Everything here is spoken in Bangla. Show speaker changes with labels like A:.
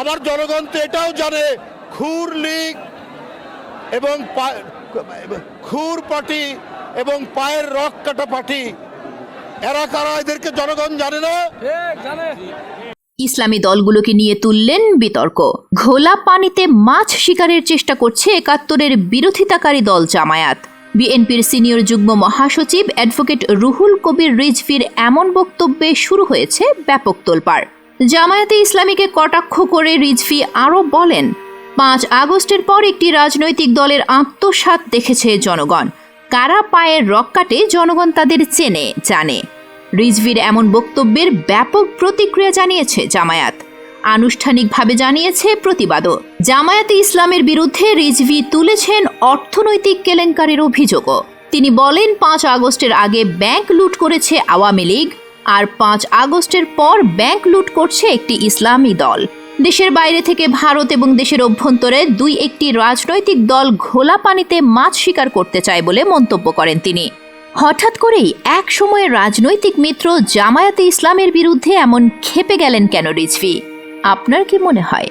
A: আবার জনগণ তো এটাও জানে খুর লীগ এবং খুর পার্টি এবং পায়ের রক কাটা পার্টি এরা কারা, এদেরকে জনগণ জানে না।
B: ইসলামী দলগুলোকে নিয়ে তুললেন বিতর্ক। ঘোলা পানিতে মাছ শিকারের চেষ্টা করছে ৭১-এর বিরোধিতাকারী দল জামায়াত। বিএনপির সিনিয়র যুগ্ম মহাসচিব অ্যাডভোকেট রুহুল কবির রিজভীর এমন বক্তব্যে শুরু হয়েছে ব্যাপক তোলপাড়। জামায়াতে ইসলামীকে কটাক্ষ করে রিজভী আরও বলেন, ৫ আগস্টের পর একটি রাজনৈতিক দলের আত্মসাৎ দেখেছে জনগণ। কারা পায়ের রক কাটে জনগণ তাদের চেনে জানে। রিজভীর এমন বক্তব্যের ব্যাপক প্রতিক্রিয়া জানিয়েছে জামায়াত, আনুষ্ঠানিকভাবে জানিয়েছে প্রতিবাদও। জামায়াতে ইসলামের বিরুদ্ধে রিজভী তুলেছেন অর্থনৈতিক কেলেঙ্কারির অভিযোগও। তিনি বলেন, ৫ আগস্টের আগে ব্যাংক লুট করেছে আওয়ামী লীগ, আর ৫ আগস্টের পর ব্যাংক লুট করছে একটি ইসলামী দল। দেশের বাইরে থেকে ভারত এবং দেশের অভ্যন্তরে একটি রাজনৈতিক দল ঘোলা পানিতে মাছ শিকার করতে চায় বলে মন্তব্য করেন তিনি। হঠাৎ করেই এক সময়ের রাজনৈতিক মিত্র জামায়াতে ইসলামের বিরুদ্ধে এমন ক্ষেপে গেলেন কেন রিজভী? আপনার কি মনে হয়?